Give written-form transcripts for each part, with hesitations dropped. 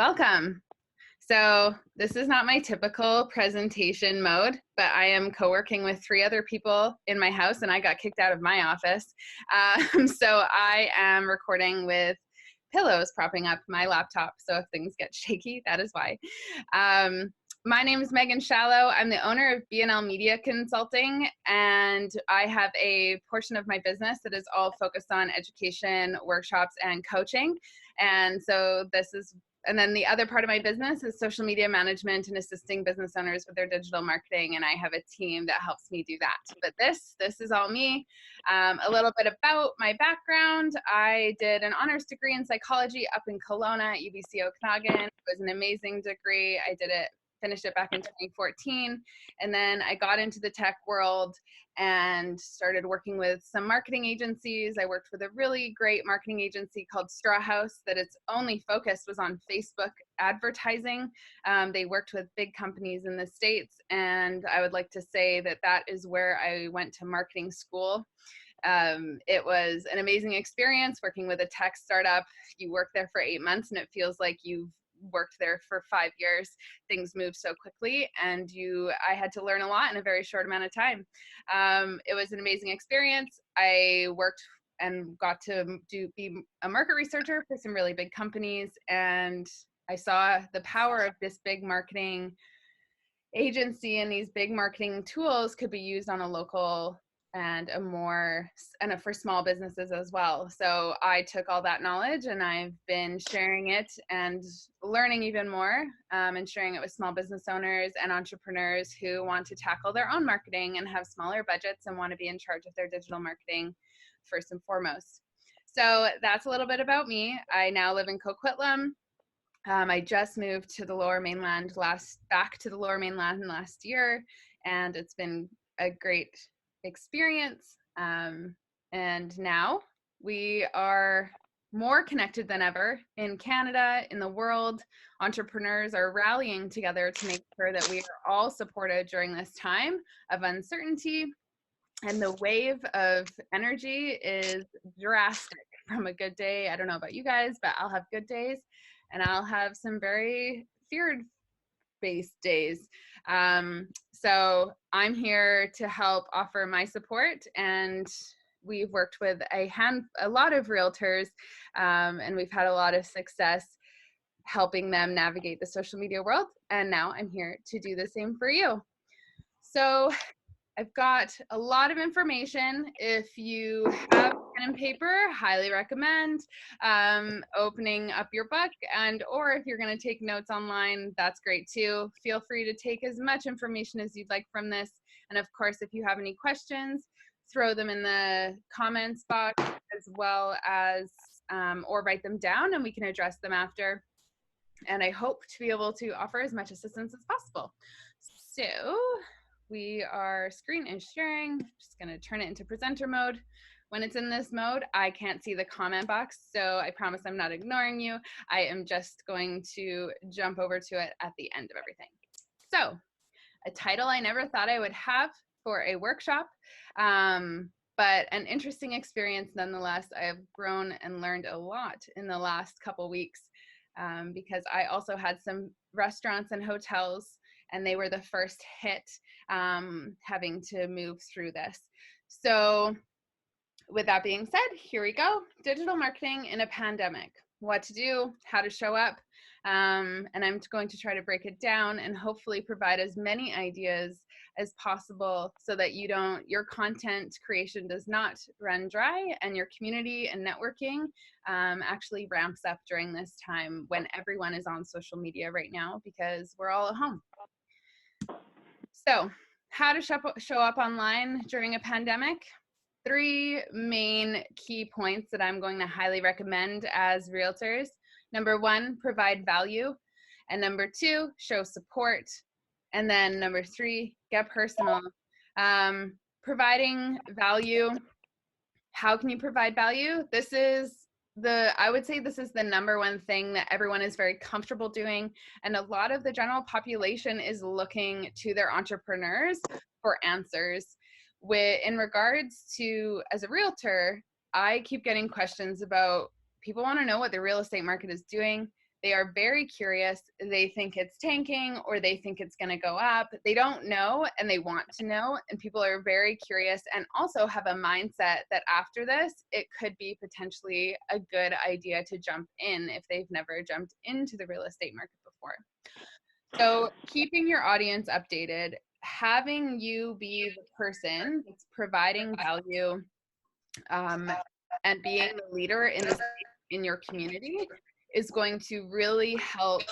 Welcome. So this is not my typical presentation mode, but I am co-working with 3 other people in my house and I got kicked out of my office. So I am recording with pillows propping up my laptop. So if things get shaky, that is why. My name is Megan Shallow. I'm the owner of BNL Media Consulting, and I have a portion of my business that is all focused on education, workshops, and coaching. And so and then the other part of my business is social media management and assisting business owners with their digital marketing. And I have a team that helps me do that. But this is all me. A little bit about my background. I did an honors degree in psychology up in Kelowna at UBC Okanagan. It was an amazing degree. Finished it back in 2014. And then I got into the tech world and started working with some marketing agencies. I worked with a really great marketing agency called Straw House that its only focus was on Facebook advertising. They worked with big companies in the States, and I would like to say that that is where I went to marketing school. It was an amazing experience working with a tech startup. You work there for 8 months and it feels like you've worked there for 5 years. Things move so quickly, and I had to learn a lot in a very short amount of time. It was an amazing experience. I worked and got to be a market researcher for some really big companies, and I saw the power of this big marketing agency, and these big marketing tools could be used on a local and for small businesses as well. So I took all that knowledge and I've been sharing it and learning even more, and sharing it with small business owners and entrepreneurs who want to tackle their own marketing and have smaller budgets and want to be in charge of their digital marketing first and foremost. So that's a little bit about me. I now live in Coquitlam. I just moved to the Lower Mainland back to the Lower Mainland last year, and it's been a great experience. And now we are more connected than ever in Canada, in the world. Entrepreneurs are rallying together to make sure that we are all supported during this time of uncertainty. And the wave of energy is drastic from a good day. I don't know about you guys, but I'll have good days and I'll have some very fear-based days. So I'm here to help offer my support, and we've worked with a lot of realtors, and we've had a lot of success helping them navigate the social media world. And now I'm here to do the same for you. So I've got a lot of information. If you have pen and paper, highly recommend opening up your book, or if you're going to take notes online, that's great too. Feel free to take as much information as you'd like from this. And of course, if you have any questions, throw them in the comments box as well as, or write them down and we can address them after. And I hope to be able to offer as much assistance as possible. So screen is sharing. Just going to turn it into presenter mode. When it's in this mode, I can't see the comment box, so I promise I'm not ignoring you. I am just going to jump over to it at the end of everything. So, a title I never thought I would have for a workshop, but an interesting experience nonetheless. I have grown and learned a lot in the last couple weeks, because I also had some restaurants and hotels, and they were the first hit, having to move through this. So with that being said, here we go. Digital marketing in a pandemic. What to do, how to show up, and I'm going to try to break it down and hopefully provide as many ideas as possible so that your content creation does not run dry, and your community and networking actually ramps up during this time when everyone is on social media right now because we're all at home. So, how to show up online during a pandemic? 3 main key points that I'm going to highly recommend as realtors. Number 1, provide value. And number 2, show support. And then number 3, get personal. Providing value. How can you provide value? I would say this is the number 1 thing that everyone is very comfortable doing. And a lot of the general population is looking to their entrepreneurs for answers. In regards to, as a realtor, I keep getting questions about, people want to know what the real estate market is doing. They are very curious. They think it's tanking or they think it's going to go up. They don't know and they want to know. And people are very curious and also have a mindset that after this, it could be potentially a good idea to jump in if they've never jumped into the real estate market before. So keeping your audience updated, having you be the person that's providing value and being the leader in your community is going to really help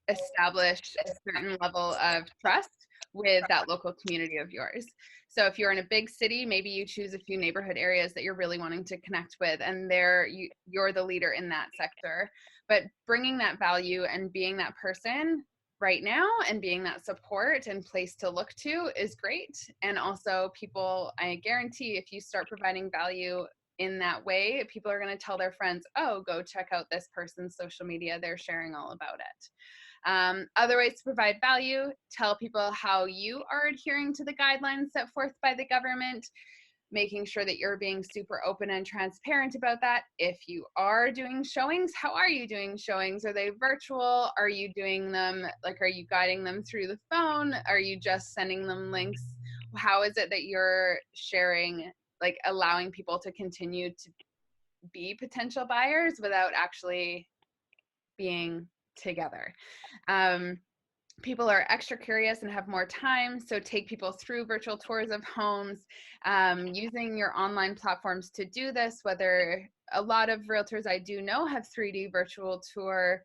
establish a certain level of trust with that local community of yours. So if you're in a big city, maybe you choose a few neighborhood areas that you're really wanting to connect with, and you're the leader in that sector. But bringing that value and being that person right now and being that support and place to look to is great. And also people, I guarantee if you start providing value in that way, people are going to tell their friends, oh, go check out this person's social media. They're sharing all about it. Other ways to provide value, tell people how you are adhering to the guidelines set forth by the government, making sure that you're being super open and transparent about that. If you are doing showings, how are you doing showings? Are they virtual? Are you doing them, are you guiding them through the phone? Are you just sending them links? How is it that you're sharing, allowing people to continue to be potential buyers without actually being together? People are extra curious and have more time, so take people through virtual tours of homes, using your online platforms to do this, whether a lot of realtors I do know have 3D virtual tour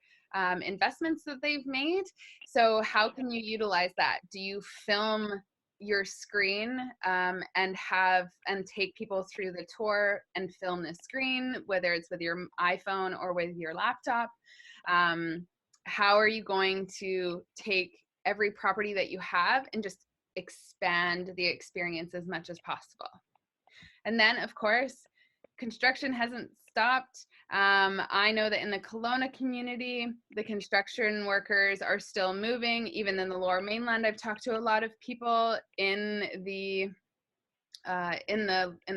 investments that they've made. So how can you utilize that? Do you film your screen and take people through the tour and film the screen, whether it's with your iPhone or with your laptop? How are you going to take every property that you have and just expand the experience as much as possible? And then, of course, construction hasn't stopped. I know that in the Kelowna community, the construction workers are still moving. Even in the Lower Mainland, I've talked to a lot of people in the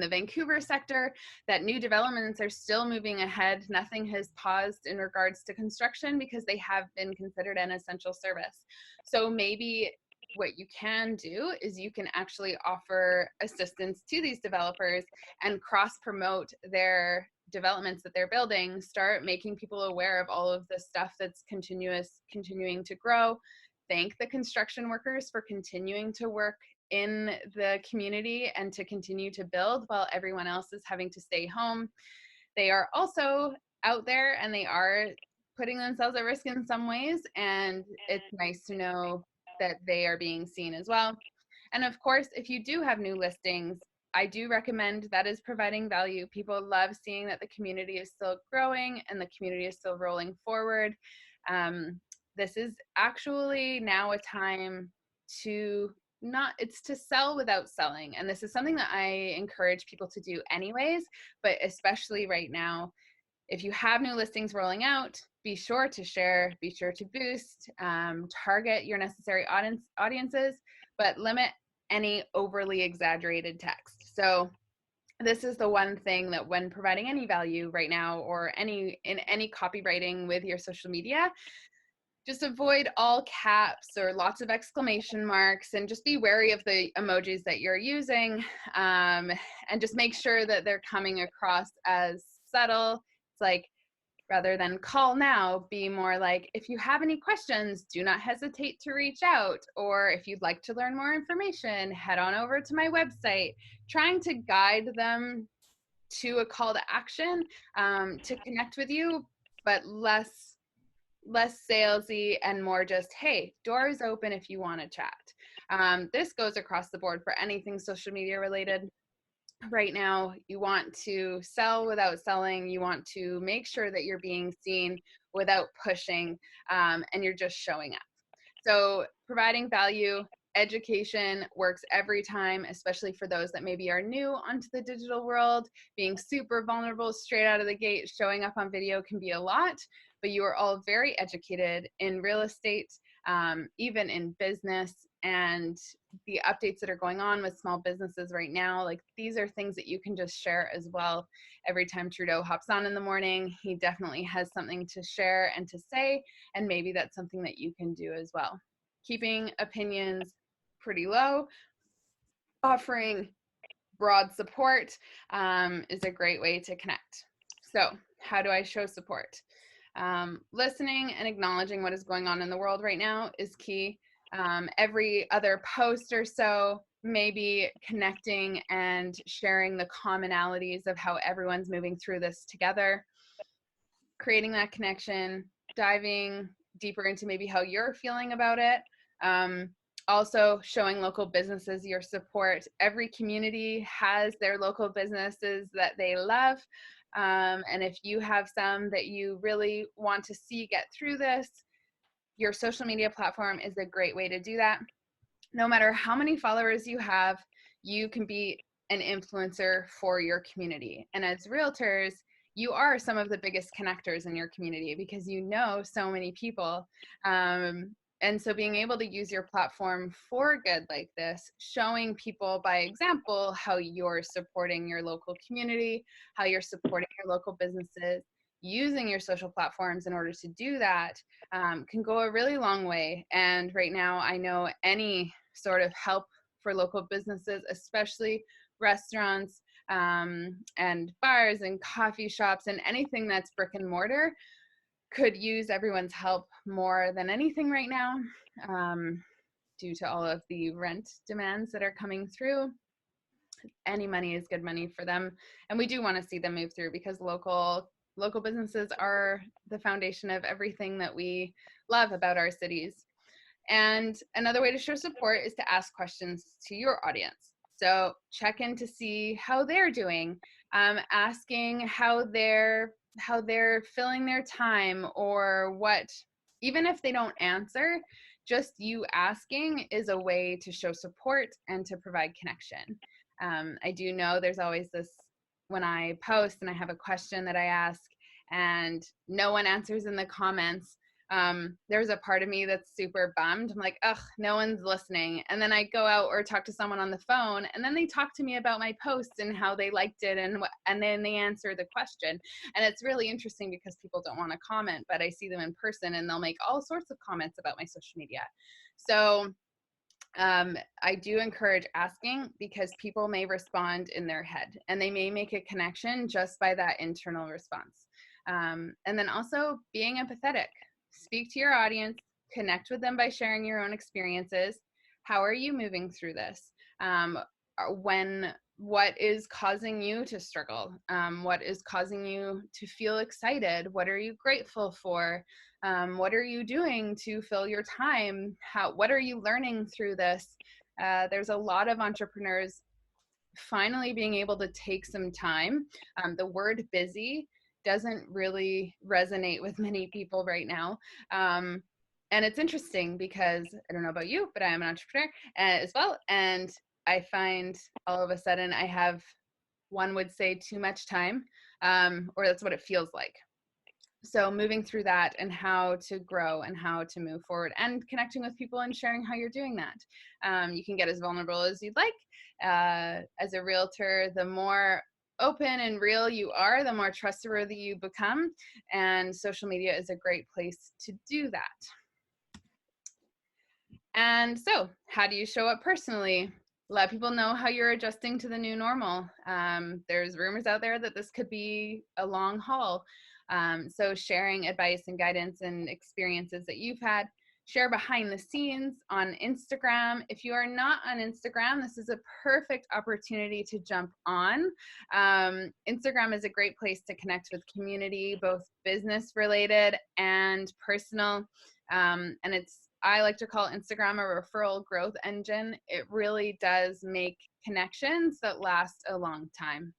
Vancouver sector that new developments are still moving ahead. Nothing has paused in regards to construction because they have been considered an essential service. So maybe what you can do is you can actually offer assistance to these developers and cross promote their developments that they're building, start making people aware of all of the stuff that's continuing to grow. Thank the construction workers for continuing to work in the community and to continue to build while everyone else is having to stay home. They are also out there and they are putting themselves at risk in some ways, and it's nice to know that they are being seen as well. And of course, if you do have new listings, I do recommend that is providing value. People love seeing that the community is still growing and the community is still rolling forward. This is actually now a time to it's to sell without selling. And this is something that I encourage people to do anyways, but especially right now, if you have new listings rolling out, be sure to share, be sure to boost, target your necessary audiences, but limit any overly exaggerated text. So this is the one thing that when providing any value right now or in any copywriting with your social media, just avoid all caps or lots of exclamation marks, and just be wary of the emojis that you're using, and just make sure that they're coming across as subtle. It's like, rather than call now, be more like, if you have any questions, do not hesitate to reach out. Or if you'd like to learn more information, head on over to my website. Trying to guide them to a call to action to connect with you, but less salesy and more just, hey, door is open if you want to chat. This goes across the board for anything social media related. Right now, you want to sell without selling. You want to make sure that you're being seen without pushing, and you're just showing up. So providing value, education works every time, especially for those that maybe are new onto the digital world. Being super vulnerable straight out of the gate, showing up on video can be a lot, but you are all very educated in real estate. even in business and the updates that are going on with small businesses right now. Like, these are things that you can just share as well. Every time Trudeau hops on in the morning, he definitely has something to share and to say, and maybe that's something that you can do as well. Keeping opinions pretty low, offering broad support is a great way to connect. So how do I show support? Listening and acknowledging what is going on in the world right now is key. Every other post or so, maybe connecting and sharing the commonalities of how everyone's moving through this together, creating that connection, diving deeper into maybe how you're feeling about it. Also showing local businesses your support. Every community has their local businesses that they love. And if you have some that you really want to see get through this, your social media platform is a great way to do that. No matter how many followers you have, you can be an influencer for your community. And as realtors, you are some of the biggest connectors in your community because you know so many people. And so being able to use your platform for good like this, showing people by example how you're supporting your local community, how you're supporting your local businesses, using your social platforms in order to do that, can go a really long way. And right now, I know any sort of help for local businesses, especially restaurants and bars and coffee shops and anything that's brick and mortar, could use everyone's help more than anything right now, due to all of the rent demands that are coming through. Any money is good money for them, and we do want to see them move through because local businesses are the foundation of everything that we love about our cities. And another way to show support is to ask questions to your audience. So check in to see how they're doing, asking how they're filling their time, or what, even if they don't answer, just you asking is a way to show support and to provide connection. I do know there's always this, when I post and I have a question that I ask and no one answers in the comments, there's a part of me that's super bummed. I'm like, ugh, no one's listening. And then I go out or talk to someone on the phone, and then they talk to me about my post and how they liked it, and then they answer the question. And it's really interesting because people don't want to comment, but I see them in person and they'll make all sorts of comments about my social media. So I do encourage asking, because people may respond in their head and they may make a connection just by that internal response. And then also being empathetic. Speak to your audience, connect with them by sharing your own experiences. How are you moving through this? What is causing you to struggle? What is causing you to feel excited? What are you grateful for? What are you doing to fill your time? What are you learning through this? There's a lot of entrepreneurs finally being able to take some time. The word busy doesn't really resonate with many people right now. And it's interesting because I don't know about you, but I am an entrepreneur as well. And I find all of a sudden I have, one would say, too much time, or that's what it feels like. So moving through that and how to grow and how to move forward and connecting with people and sharing how you're doing that. You can get as vulnerable as you'd like. As a realtor, the more open and real you are, the more trustworthy you become. And social media is a great place to do that. And so how do you show up personally? Let people know how you're adjusting to the new normal. There's rumors out there that this could be a long haul. So sharing advice and guidance and experiences that you've had. Share behind the scenes on Instagram. If you are not on Instagram, this is a perfect opportunity to jump on. Instagram is a great place to connect with community, both business related and personal. And I like to call Instagram a referral growth engine. It really does make connections that last a long time.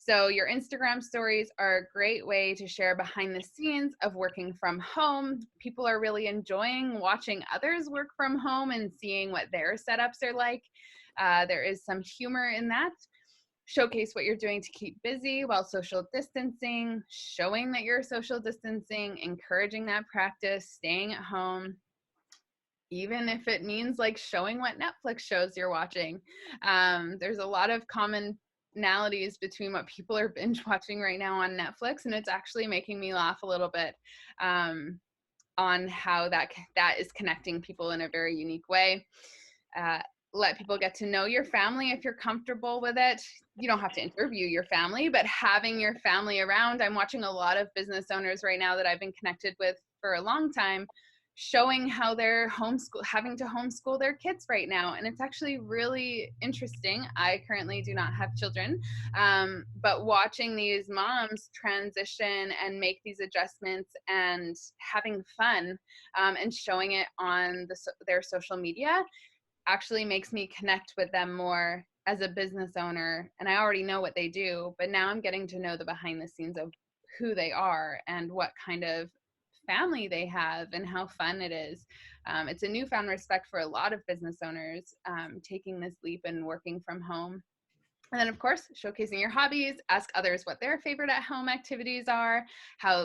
So your Instagram stories are a great way to share behind the scenes of working from home. People are really enjoying watching others work from home and seeing what their setups are like. There is some humor in that. Showcase what you're doing to keep busy while social distancing, showing that you're social distancing, encouraging that practice, staying at home. even if it means like showing what Netflix shows you're watching. There's a lot of commonalities between what people are binge watching right now on Netflix, and it's actually making me laugh a little bit on how that is connecting people in a very unique way. Let people get to know your family if you're comfortable with it. You don't have to interview your family, but having your family around. I'm watching a lot of business owners right now that I've been connected with for a long time, showing how they're having to homeschool their kids right now. And it's actually really interesting. I currently do not have children, but watching these moms transition and make these adjustments and having fun, and showing it on their social media actually makes me connect with them more as a business owner. And I already know what they do, but now I'm getting to know the behind the scenes of who they are and what kind of family they have and how fun it is. It's a newfound respect for a lot of business owners, taking this leap and working from home. And then, of course, showcasing your hobbies, ask others what their favorite at-home activities are,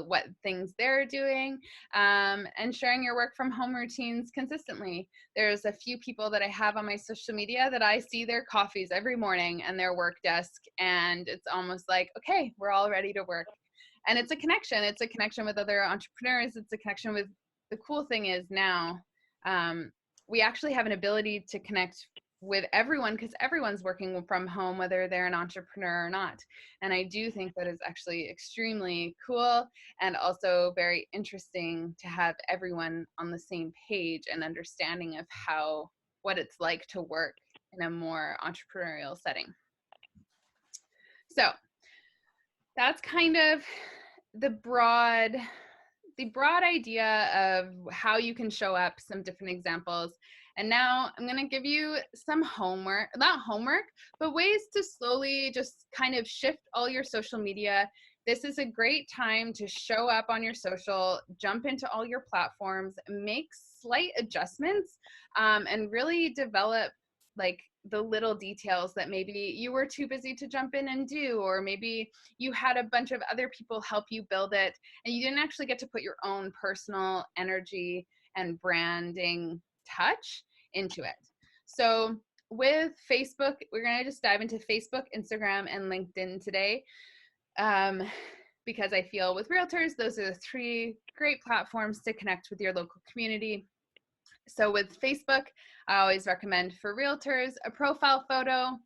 what things they're doing, and sharing your work from home routines consistently. There's a few people that I have on my social media that I see their coffees every morning and their work desk, and it's almost like, okay, we're all ready to work. And it's a connection. It's a connection with other entrepreneurs. It's a connection with, the cool thing is now, we actually have an ability to connect with everyone because everyone's working from home, whether they're an entrepreneur or not. And I do think that is actually extremely cool and also very interesting to have everyone on the same page and understanding of what it's like to work in a more entrepreneurial setting. So that's kind of the broad idea of how you can show up, some different examples. And now I'm going to give you some homework, not homework, but ways to slowly just kind of shift all your social media. This is a great time to show up on your social, jump into all your platforms, make slight adjustments, and really develop like the little details that maybe you were too busy to jump in and do, or maybe you had a bunch of other people help you build it and you didn't actually get to put your own personal energy and branding touch into it. So with Facebook, we're going to just dive into Facebook, Instagram, and LinkedIn today, because I feel with realtors, those are the 3 great platforms to connect with your local community. So with Facebook, I always recommend for realtors a profile photo.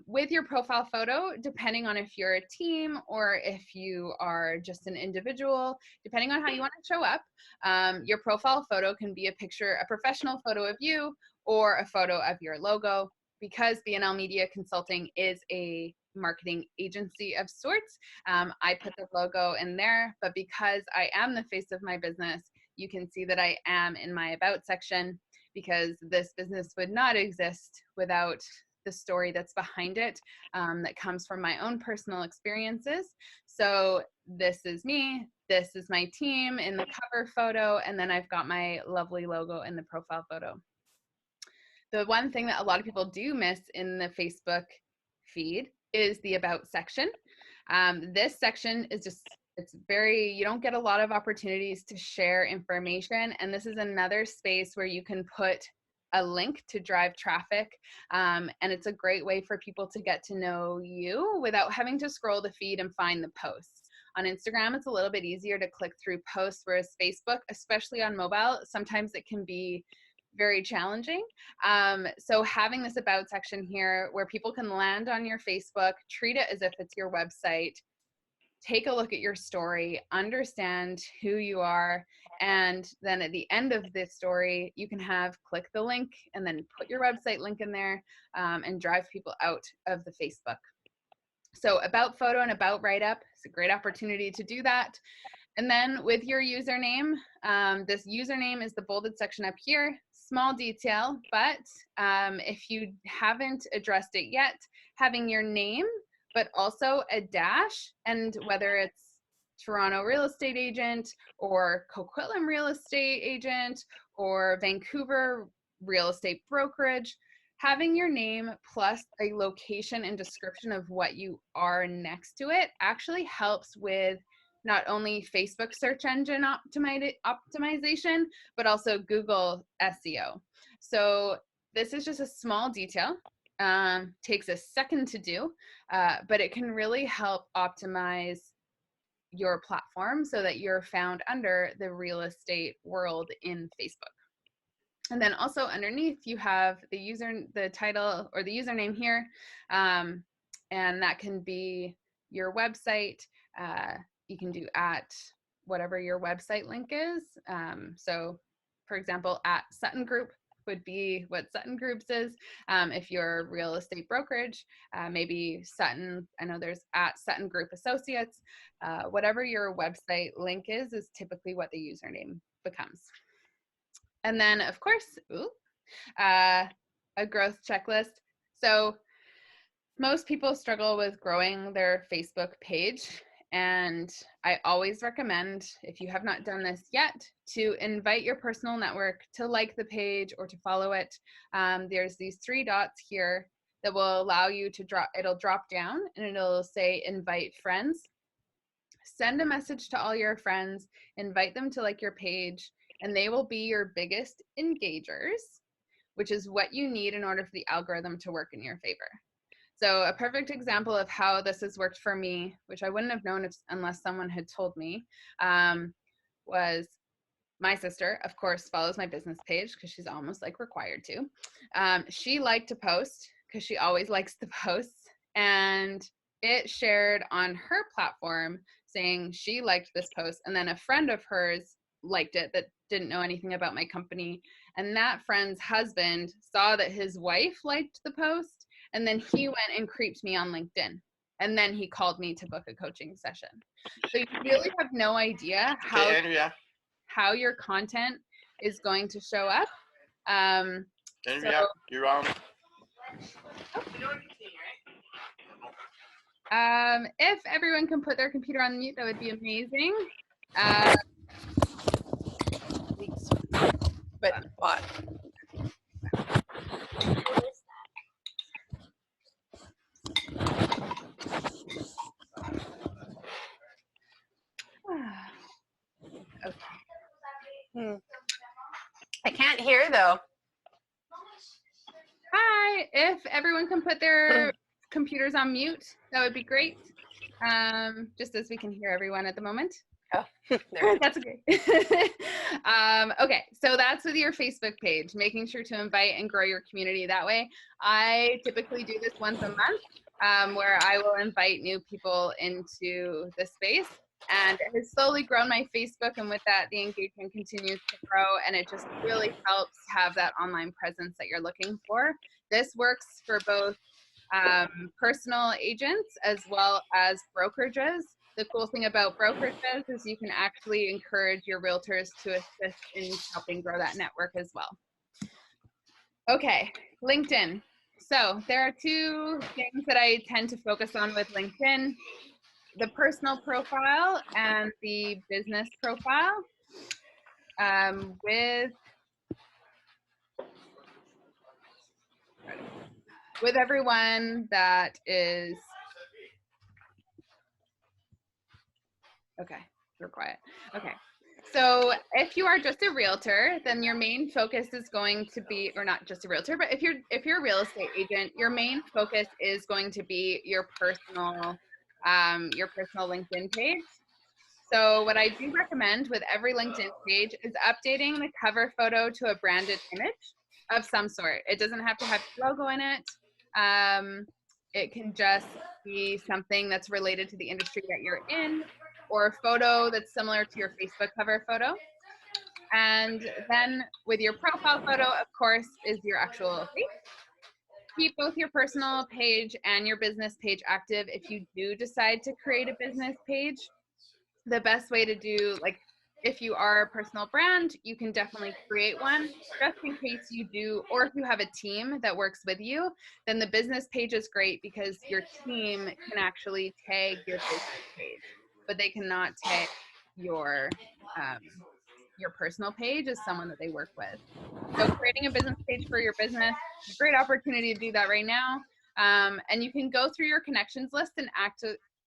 With your profile photo, depending on if you're a team or if you are just an individual, depending on how you want to show up, your profile photo can be a professional photo of you or a photo of your logo. Because BNL Media Consulting is a marketing agency of sorts, I put the logo in there, but because I am the face of my business, you can see that I am in my about section, because this business would not exist without the story that's behind it, that comes from my own personal experiences. So this is me, this is my team in the cover photo, and then I've got my lovely logo in the profile photo. The one thing that a lot of people do miss in the Facebook feed is the about section. This section is just, you don't get a lot of opportunities to share information. And this is another space where you can put a link to drive traffic. And it's a great way for people to get to know you without having to scroll the feed and find the posts. On Instagram, it's a little bit easier to click through posts, whereas Facebook, especially on mobile, sometimes it can be very challenging. So having this about section here where people can land on your Facebook, treat it as if it's your website, take a look at your story, understand who you are, and then at the end of this story, you can click the link and then put your website link in there, and drive people out of the Facebook. So about photo and about write-up is a great opportunity to do that. And then with your username, this username is the bolded section up here. Small detail, but if you haven't addressed it yet, having your name, but also a dash, and whether it's Toronto real estate agent or Coquitlam real estate agent or Vancouver real estate brokerage, having your name plus a location and description of what you are next to it actually helps with not only Facebook search engine optimization, but also Google SEO. So this is just a small detail, takes a second to do, but it can really help optimize your platform so that you're found under the real estate world in Facebook. And then also underneath you have the title or the username here, and that can be your website. You can do at whatever your website link is. So for example, at Sutton Group would be what Sutton Groups is. If you're a real estate brokerage, maybe Sutton, I know there's at Sutton Group Associates. Whatever your website link is typically what the username becomes. And then of course, a growth checklist. So most people struggle with growing their Facebook page. And I always recommend, if you have not done this yet, to invite your personal network to like the page or to follow it. There's these 3 dots here that will allow you to it'll drop down and it'll say invite friends. Send a message to all your friends, invite them to like your page, and they will be your biggest engagers, which is what you need in order for the algorithm to work in your favor. So a perfect example of how this has worked for me, which I wouldn't have known unless someone had told me, was my sister, of course, follows my business page because she's almost like required to. She liked to post because she always likes to post, and it shared on her platform saying she liked this post, and then a friend of hers liked it that didn't know anything about my company, and that friend's husband saw that his wife liked the post, and then he went and creeped me on LinkedIn, and then he called me to book a coaching session. So you really have no idea how your content is going to show up. Andrea, you're on. If everyone can put their computer on mute, that would be amazing. But what? Okay. I can't hear though. Hi, if everyone can put their computers on mute, that would be great. Just as we can hear everyone at the moment. Oh, there. That's okay. Okay, so that's with your Facebook page, making sure to invite and grow your community that way. I typically do this once a month, where I will invite new people into the space. And it has slowly grown my Facebook, and with that, the engagement continues to grow, and it just really helps have that online presence that you're looking for. This works for both personal agents as well as brokerages. The cool thing about brokerages is you can actually encourage your realtors to assist in helping grow that network as well. Okay, LinkedIn. So there are 2 things that I tend to focus on with LinkedIn: the personal profile and the business profile. With everyone that is, okay, we're quiet. Okay, so if you are just a realtor, then your main focus is going to be, or not just a realtor, but if you're a real estate agent, your main focus is going to be your personal LinkedIn page. So what I do recommend with every LinkedIn page is updating the cover photo to a branded image of some sort. It doesn't have to have your logo in it. It can just be something that's related to the industry that you're in, or a photo that's similar to your Facebook cover photo. And then with your profile photo, of course, is your actual face. Keep both your personal page and your business page active if you do decide to create a business page. The best way to do, like, if you are a personal brand, you can definitely create one just in case you do, or if you have a team that works with you, then the business page is great because your team can actually tag your business page, but they cannot tag your personal page as someone that they work with. So creating a business page for your business, a great opportunity to do that right now. And you can go through your connections list and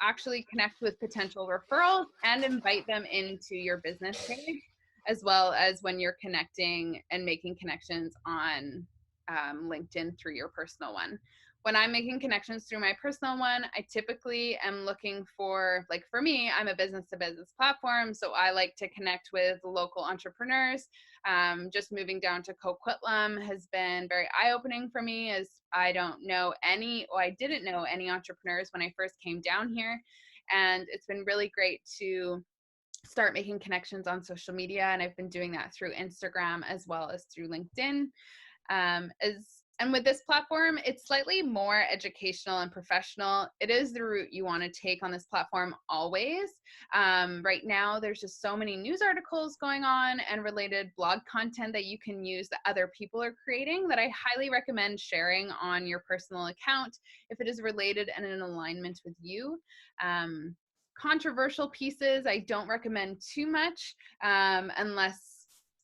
actually connect with potential referrals and invite them into your business page, as well as when you're connecting and making connections on LinkedIn through your personal one. When I'm making connections through my personal one, I typically am looking for, like for me, I'm a business to business platform. So I like to connect with local entrepreneurs. Just moving down to Coquitlam has been very eye-opening for me, as I didn't know any entrepreneurs when I first came down here. And it's been really great to start making connections on social media. And I've been doing that through Instagram as well as through LinkedIn. And with this platform, it's slightly more educational and professional. It is the route you want to take on this platform always. Right now, there's just so many news articles going on and related blog content that you can use that other people are creating that I highly recommend sharing on your personal account if it is related and in alignment with you. Controversial pieces, I don't recommend too much unless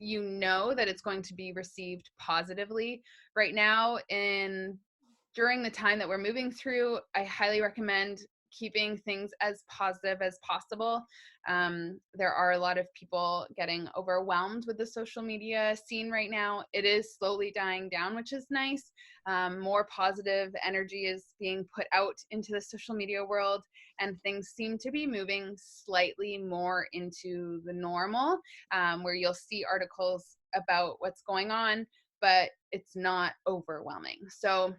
you know that it's going to be received positively. Right now, during the time that we're moving through, I highly recommend keeping things as positive as possible. There are a lot of people getting overwhelmed with the social media scene right now. It is slowly dying down, which is nice. More positive energy is being put out into the social media world, and things seem to be moving slightly more into the normal, where you'll see articles about what's going on, but it's not overwhelming. So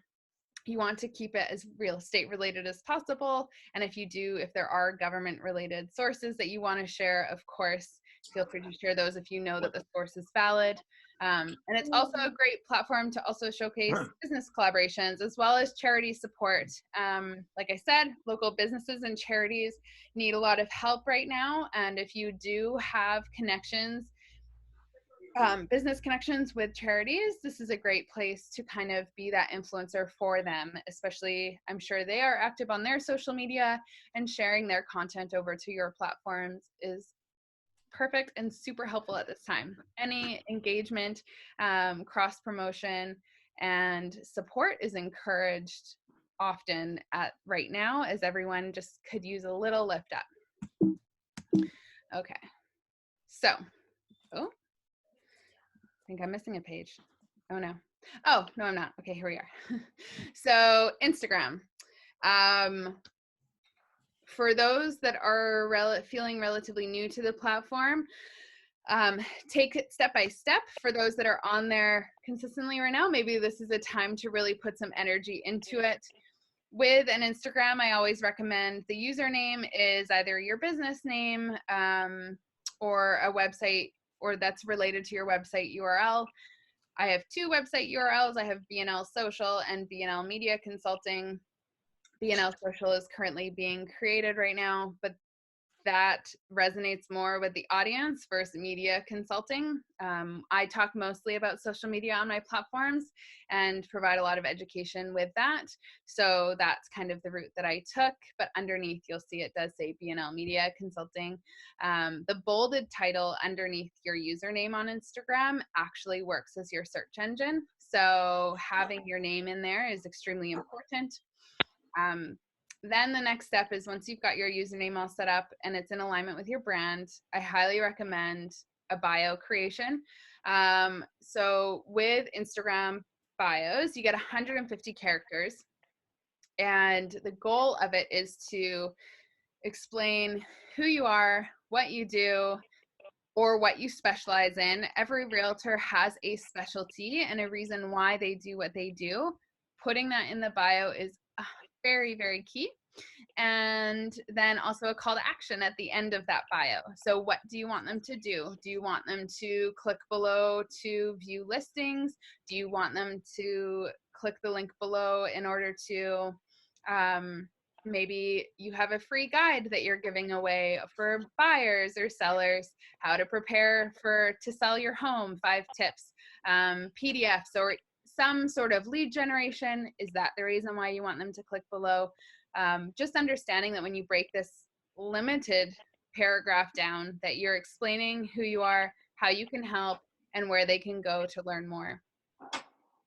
you want to keep it as real estate related as possible. And if there are government related sources that you want to share, of course, feel free to share those if you know that the source is valid. And it's also a great platform to also showcase business collaborations as well as charity support. Like I said, local businesses and charities need a lot of help right now. And if you do have connections, business connections with charities, this is a great place to kind of be that influencer for them, especially I'm sure they are active on their social media, and sharing their content over to your platforms is perfect and super helpful at this time. Any engagement, cross promotion, and support is encouraged often right now, as everyone just could use a little lift up. Okay, so, I think I'm missing a page. Oh no. Oh, no, I'm not. Okay, here we are. So Instagram. For those that are feeling relatively new to the platform, take it step by step. For those that are on there consistently right now, maybe this is a time to really put some energy into it. With an Instagram, I always recommend the username is either your business name or a website, or that's related to your website URL. I have two website URLs. I have BNL Social and BNL Media Consulting. BNL Social is currently being created right now, but that resonates more with the audience versus media consulting. I talk mostly about social media on my platforms and provide a lot of education with that. So that's kind of the route that I took, but underneath you'll see it does say BNL Media Consulting. The bolded title underneath your username on Instagram actually works as your search engine. So having your name in there is extremely important. Then the next step is, once you've got your username all set up and it's in alignment with your brand, I highly recommend a bio creation. So with Instagram bios, you get 150 characters. And the goal of it is to explain who you are, what you do, or what you specialize in. Every realtor has a specialty and a reason why they do what they do. Putting that in the bio is very, very key. And then also a call to action at the end of that bio. So what do you want them to do? Do you want them to click below to view listings? Do you want them to click the link below in order to, maybe you have a free guide that you're giving away for buyers or sellers, how to prepare to sell your home, 5 tips, PDFs, or some sort of lead generation. Is that the reason why you want them to click below? Just understanding that when you break this limited paragraph down, that you're explaining who you are, how you can help, and where they can go to learn more.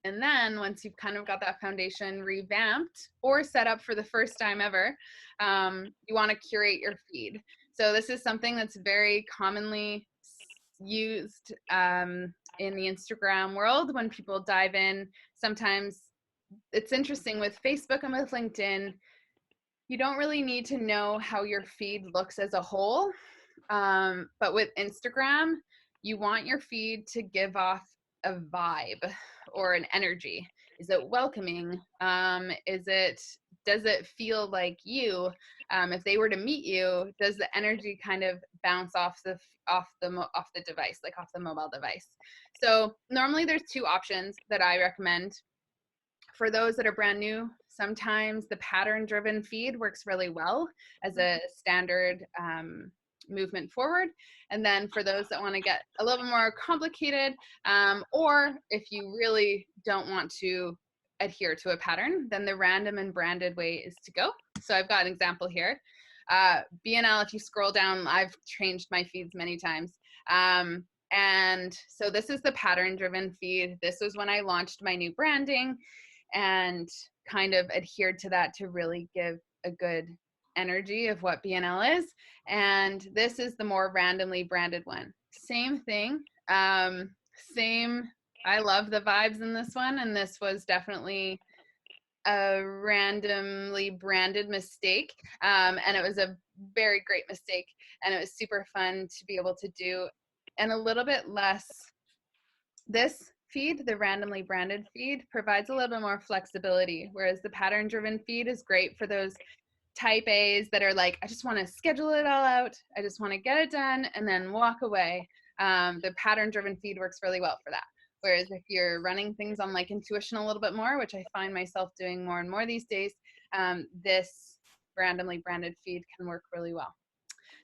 And then once you've kind of got that foundation revamped or set up for the first time ever, you want to curate your feed. So this is something that's very commonly used in the Instagram world when people dive in. Sometimes it's interesting with Facebook and with LinkedIn, you don't really need to know how your feed looks as a whole. But with Instagram, you want your feed to give off a vibe or an energy. Is it welcoming? Does it feel like you? If they were to meet you, does the energy kind of bounce off the device, like off the mobile device? So normally there's two options that I recommend. For those that are brand new, sometimes the pattern-driven feed works really well as a standard movement forward. And then for those that want to get a little bit more complicated, or if you really don't want to adhere to a pattern, then the random and branded way is to go. So I've got an example here. BNL, if you scroll down, I've changed my feeds many times. And so this is the pattern-driven feed. This was when I launched my new branding and kind of adhered to that to really give a good energy of what BNL is. And this is the more randomly branded one. Same thing. Same. I love the vibes in this one. And this was definitely a randomly branded mistake. And it was a very great mistake. And it was super fun to be able to do. And a little bit less, this feed, the randomly branded feed, provides a little bit more flexibility, whereas the pattern driven feed is great for those type A's that are like, I just want to schedule it all out, I just want to get it done and then walk away. The pattern driven feed works really well for that. Whereas if you're running things on like intuition a little bit more, which I find myself doing more and more these days, this randomly branded feed can work really well.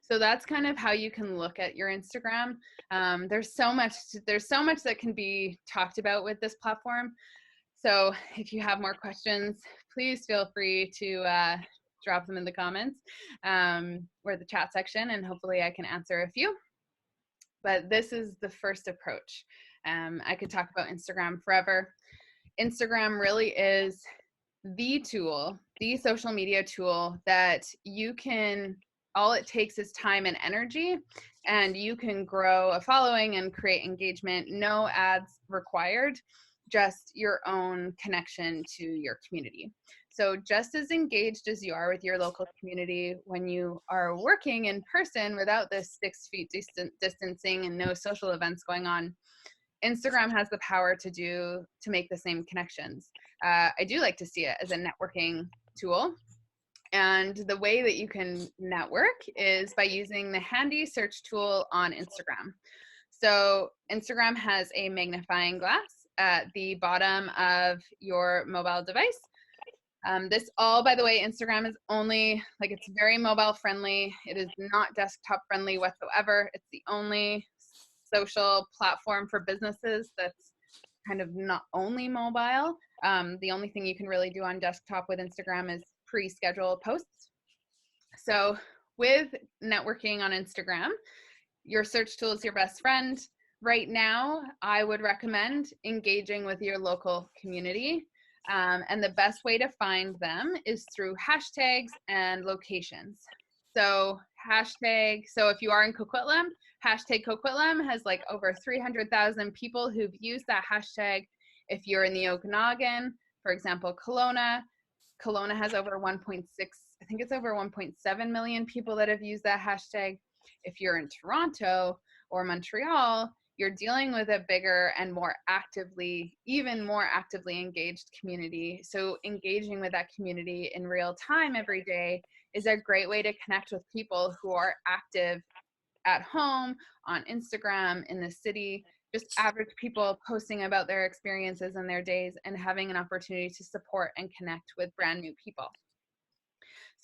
So that's kind of how you can look at your Instagram. There's so much that can be talked about with this platform. So if you have more questions, please feel free to drop them in the comments or the chat section, and hopefully I can answer a few. But this is the first approach. I could talk about Instagram forever. Instagram really is the tool, the social media tool that you can, all it takes is time and energy, and you can grow a following and create engagement. No ads required, just your own connection to your community. So just as engaged as you are with your local community when you are working in person without this 6 feet distancing and no social events going on, Instagram has the power to make the same connections. I do like to see it as a networking tool. And the way that you can network is by using the handy search tool on Instagram. So Instagram has a magnifying glass at the bottom of your mobile device. This all, by the way, Instagram is only, like, it's very mobile friendly. It is not desktop friendly whatsoever. It's the only social platform for businesses that's kind of not only mobile. The only thing you can really do on desktop with Instagram is pre-schedule posts. So with networking on Instagram, your search tool is your best friend. Right now, I would recommend engaging with your local community. And the best way to find them is through hashtags and locations. So if you are in Coquitlam, hashtag Coquitlam has like over 300,000 people who've used that hashtag. If you're in the Okanagan, for example, Kelowna has over 1.6, I think it's over 1.7 million people that have used that hashtag. If you're in Toronto or Montreal, you're dealing with a bigger and even more actively engaged community. So engaging with that community in real time every day is a great way to connect with people who are active at home, on Instagram, in the city, just average people posting about their experiences and their days and having an opportunity to support and connect with brand new people.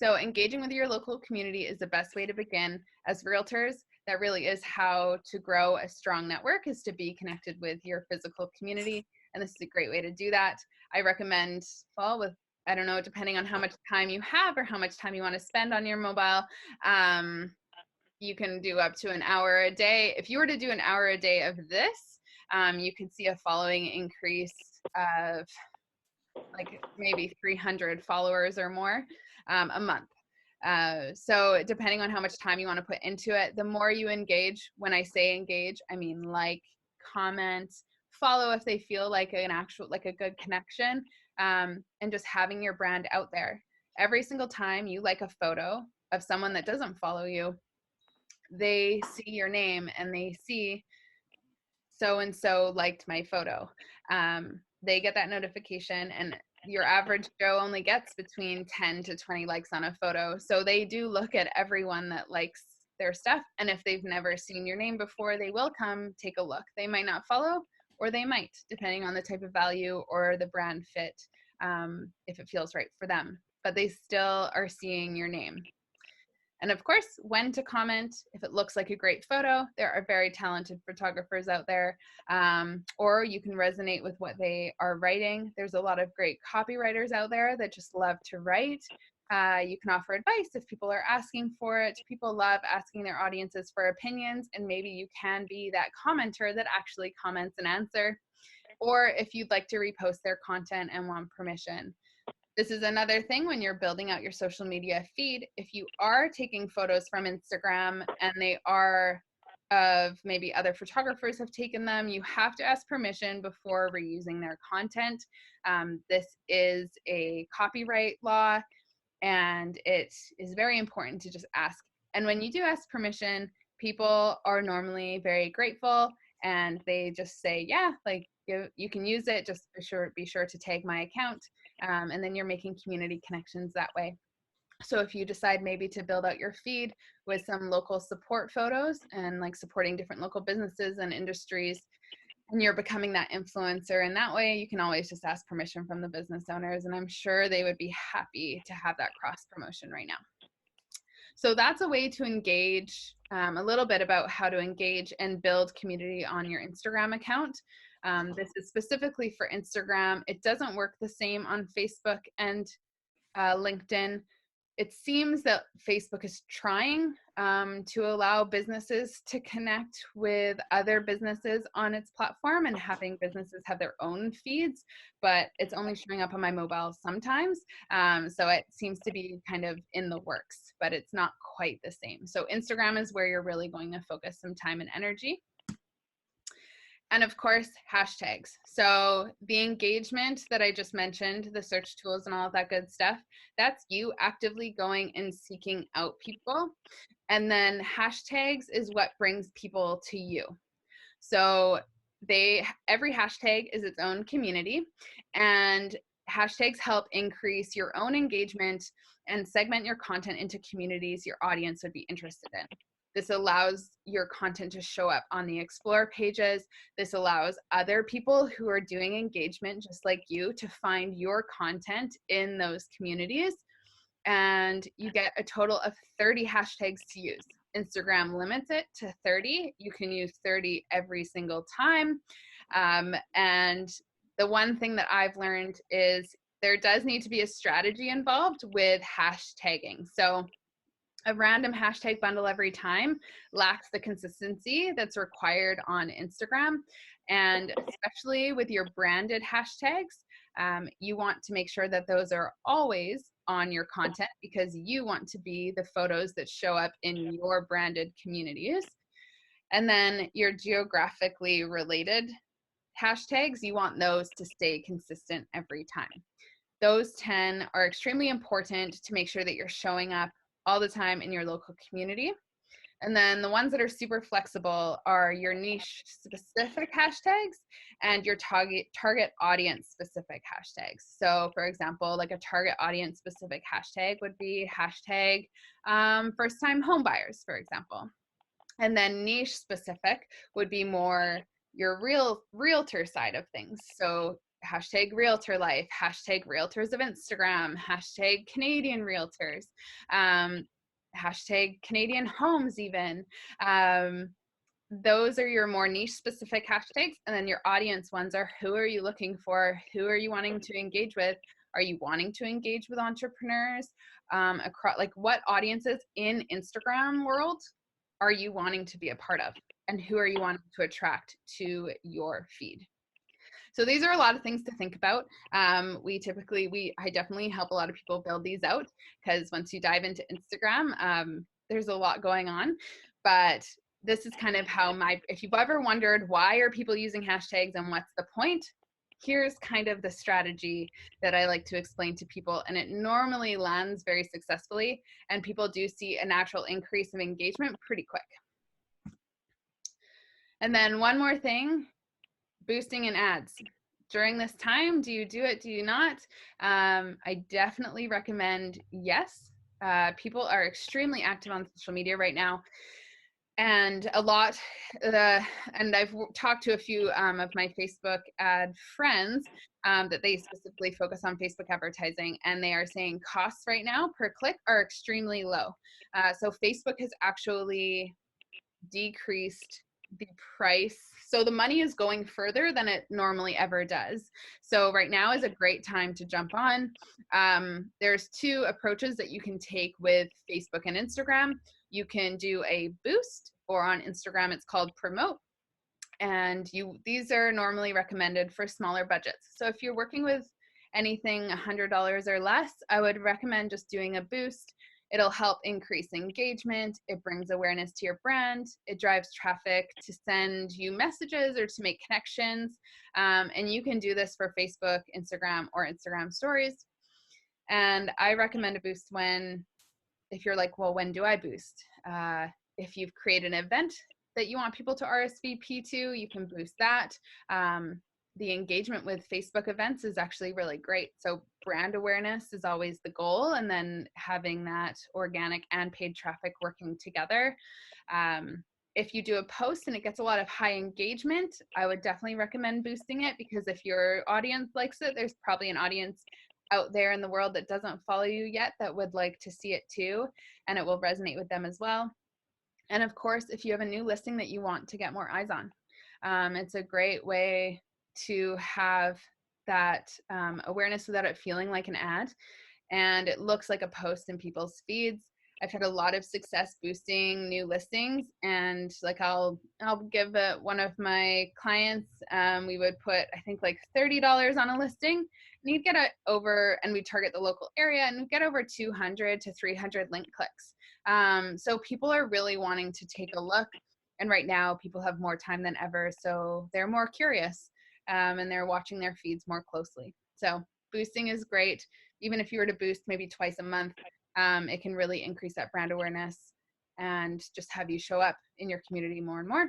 So engaging with your local community is the best way to begin. As realtors, that really is how to grow a strong network, is to be connected with your physical community. And this is a great way to do that. I recommend, well, I don't know, depending on how much time you have or how much time you want to spend on your mobile, you can do up to an hour a day. If you were to do an hour a day of this, you could see a following increase of like maybe 300 followers or more a month. So depending on how much time you want to put into it, the more you engage, when I say engage, I mean like, comment, follow if they feel like an actual, like a good connection, and just having your brand out there. Every single time you like a photo of someone that doesn't follow you, they see your name and they see so-and-so liked my photo. They get that notification, and your average Joe only gets between 10 to 20 likes on a photo. So they do look at everyone that likes their stuff. And if they've never seen your name before, they will come take a look. They might not follow, or they might, depending on the type of value or the brand fit, if it feels right for them. But they still are seeing your name. And of course, when to comment. If it looks like a great photo, there are very talented photographers out there, or you can resonate with what they are writing. There's a lot of great copywriters out there that just love to write. You can offer advice if people are asking for it. People love asking their audiences for opinions, and maybe you can be that commenter that actually comments an answer. Or if you'd like to repost their content and want permission. This is another thing when you're building out your social media feed. If you are taking photos from Instagram and they are of maybe other photographers have taken them, you have to ask permission before reusing their content. This is a copyright law, and it is very important to just ask. And when you do ask permission, people are normally very grateful, and they just say, yeah, like you can use it, just be sure to tag my account. And then you're making community connections that way. So if you decide maybe to build out your feed with some local support photos and like supporting different local businesses and industries, and you're becoming that influencer in that way, you can always just ask permission from the business owners, and I'm sure they would be happy to have that cross promotion right now. So that's a way to engage, a little bit about how to engage and build community on your Instagram account. This is specifically for Instagram. It doesn't work the same on Facebook and LinkedIn. It seems that Facebook is trying to allow businesses to connect with other businesses on its platform and having businesses have their own feeds, but it's only showing up on my mobile sometimes. So it seems to be kind of in the works, but it's not quite the same. So Instagram is where you're really going to focus some time and energy. And of course, hashtags. So the engagement that I just mentioned, the search tools and all of that good stuff, that's you actively going and seeking out people. And then hashtags is what brings people to you. So every hashtag is its own community, and hashtags help increase your own engagement and segment your content into communities your audience would be interested in. This allows your content to show up on the Explore pages. This allows other people who are doing engagement just like you to find your content in those communities. And you get a total of 30 hashtags to use. Instagram limits it to 30. You can use 30 every single time. And the one thing that I've learned is there does need to be a strategy involved with hashtagging. So a random hashtag bundle every time lacks the consistency that's required on Instagram. And especially with your branded hashtags, you want to make sure that those are always on your content, because you want to be the photos that show up in your branded communities. And then your geographically related hashtags, you want those to stay consistent every time. Those 10 are extremely important to make sure that you're showing up all the time in your local community. And then the ones that are super flexible are your niche specific hashtags and your target audience specific hashtags. So for example, like a target audience specific hashtag would be hashtag first time home buyers, for example. And then niche specific would be more your realtor side of things. So hashtag realtor life, hashtag realtors of Instagram, hashtag Canadian realtors, hashtag Canadian homes even. Those are your more niche specific hashtags. And then your audience ones are, who are you looking for? Who are you wanting to engage with? Are you wanting to engage with entrepreneurs? Across, like, what audiences in Instagram world are you wanting to be a part of? And who are you wanting to attract to your feed? So these are a lot of things to think about. I definitely help a lot of people build these out, because once you dive into Instagram, there's a lot going on. But this is kind of how if you've ever wondered why are people using hashtags and what's the point, here's kind of the strategy that I like to explain to people, and it normally lands very successfully, and people do see a natural increase of engagement pretty quick. And then one more thing, boosting in ads. During this time, do you do it? Do you not? I definitely recommend yes. People are extremely active on social media right now. And and I've talked to a few of my Facebook ad friends that they specifically focus on Facebook advertising, and they are saying costs right now per click are extremely low. So Facebook has actually decreased the price. So the money is going further than it normally ever does. So right now is a great time to jump on. There's two approaches that you can take with Facebook and Instagram. You can do a boost, or on Instagram it's called promote. And these are normally recommended for smaller budgets. So if you're working with anything $100 or less, I would recommend just doing a boost. It'll help increase engagement. It brings awareness to your brand. It drives traffic to send you messages or to make connections. And you can do this for Facebook, Instagram, or Instagram stories. And I recommend a boost if you're like, well, when do I boost? If you've created an event that you want people to RSVP to, you can boost that. The engagement with Facebook events is actually really great. So brand awareness is always the goal, and then having that organic and paid traffic working together. If you do a post and it gets a lot of high engagement, I would definitely recommend boosting it, because if your audience likes it, there's probably an audience out there in the world that doesn't follow you yet that would like to see it too, and it will resonate with them as well. And of course, if you have a new listing that you want to get more eyes on, it's a great way to have that awareness without it feeling like an ad, and it looks like a post in people's feeds. I've had a lot of success boosting new listings, and like I'll give one of my clients, we would put I think like $30 on a listing, and you'd get it over, and we target the local area, and we'd get over 200 to 300 link clicks. So people are really wanting to take a look, and right now people have more time than ever, so they're more curious, and they're watching their feeds more closely. So boosting is great. Even if you were to boost maybe twice a month, it can really increase that brand awareness and just have you show up in your community more and more.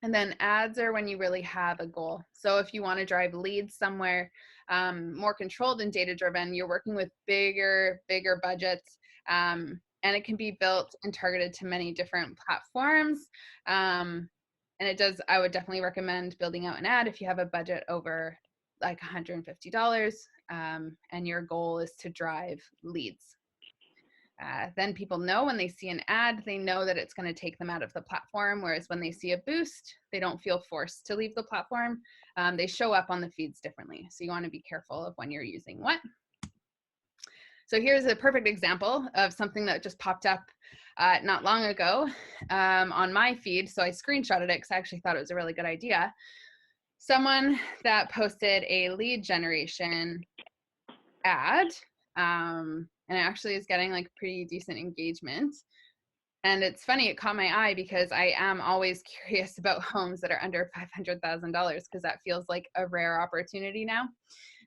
And then ads are when you really have a goal. So if you want to drive leads somewhere, more controlled and data driven, you're working with bigger budgets, and it can be built and targeted to many different platforms. And I would definitely recommend building out an ad if you have a budget over like $150, and your goal is to drive leads. Then people know when they see an ad, they know that it's going to take them out of the platform. Whereas when they see a boost, they don't feel forced to leave the platform. They show up on the feeds differently. So you want to be careful of when you're using what. So here's a perfect example of something that just popped up not long ago on my feed. So I screenshotted it because I actually thought it was a really good idea. Someone that posted a lead generation ad, and it actually is getting like pretty decent engagement. And it's funny, it caught my eye because I am always curious about homes that are under $500,000, because that feels like a rare opportunity now.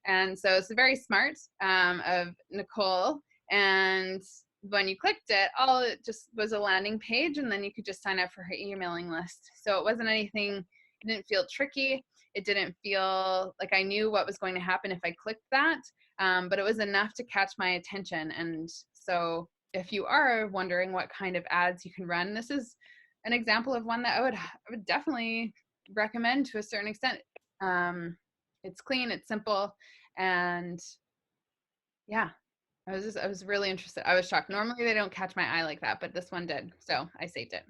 And so it's very smart of Nicole. And when you clicked it, all it just was a landing page, and then you could just sign up for her emailing list. So it wasn't anything, it didn't feel tricky. It didn't feel like I knew what was going to happen if I clicked that, but it was enough to catch my attention. And so if you are wondering what kind of ads you can run, this is an example of one that I would definitely recommend to a certain extent. It's clean, it's simple, and yeah, I was really interested. I was shocked. Normally they don't catch my eye like that, but this one did, so I saved it.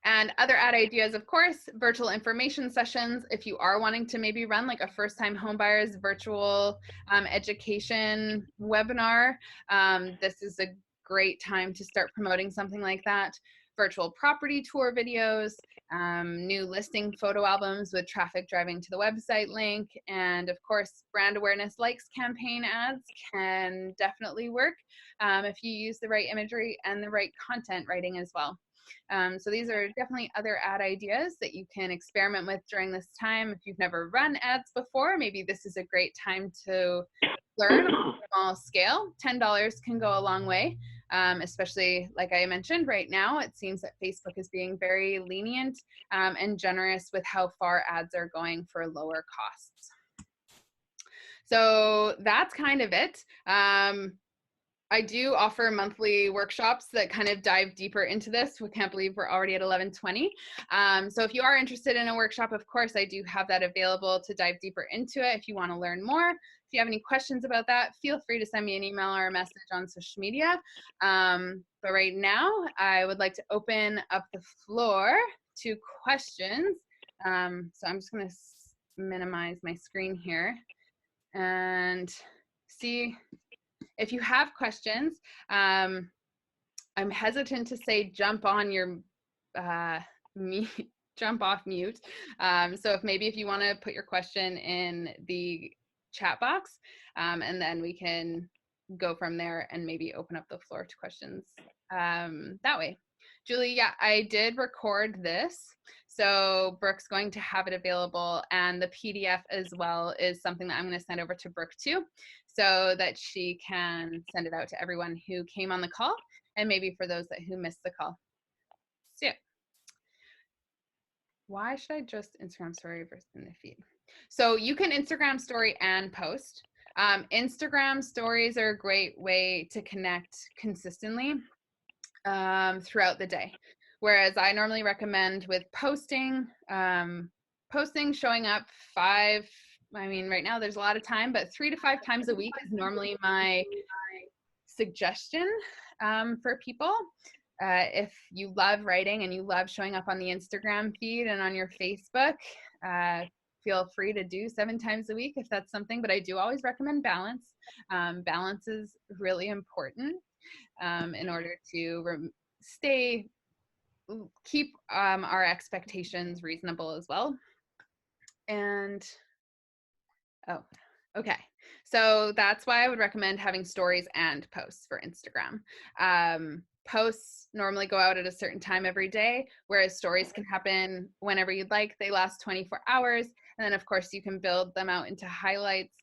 And other ad ideas, of course, virtual information sessions. If you are wanting to maybe run like a first-time homebuyers virtual education webinar, this is a great time to start promoting something like that. Virtual property tour videos, new listing photo albums with traffic driving to the website link. And of course, brand awareness likes campaign ads can definitely work if you use the right imagery and the right content writing as well. So these are definitely other ad ideas that you can experiment with during this time. If you've never run ads before, maybe this is a great time to learn on a small scale. $10 can go a long way, especially like I mentioned right now, it seems that Facebook is being very lenient and generous with how far ads are going for lower costs. So that's kind of it. I do offer monthly workshops that kind of dive deeper into this. We can't believe we're already at 11:20. So if you are interested in a workshop, of course, I do have that available to dive deeper into it if you want to learn more. If you have any questions about that, feel free to send me an email or a message on social media. But right now, I would like to open up the floor to questions. So I'm just going to minimize my screen here and see if you have questions. I'm hesitant to say jump on your jump off mute. So if you want to put your question in the chat box, and then we can go from there and maybe open up the floor to questions that way. Julie, yeah, I did record this. So Brooke's going to have it available, and the PDF as well is something that I'm going to send over to Brooke too, so that she can send it out to everyone who came on the call, and maybe for those who missed the call. So yeah. Why should I just Instagram story versus in the feed? So you can Instagram story and post. Instagram stories are a great way to connect consistently throughout the day. Whereas I normally recommend with posting, showing up right now there's a lot of time, but 3 to 5 times a week is normally my suggestion for people. If you love writing and you love showing up on the Instagram feed and on your Facebook, feel free to do 7 times a week if that's something, but I do always recommend balance. Balance is really important in order to keep our expectations reasonable as well. And, okay. So that's why I would recommend having stories and posts for Instagram. Posts normally go out at a certain time every day, whereas stories can happen whenever you'd like. They last 24 hours. And then of course you can build them out into highlights,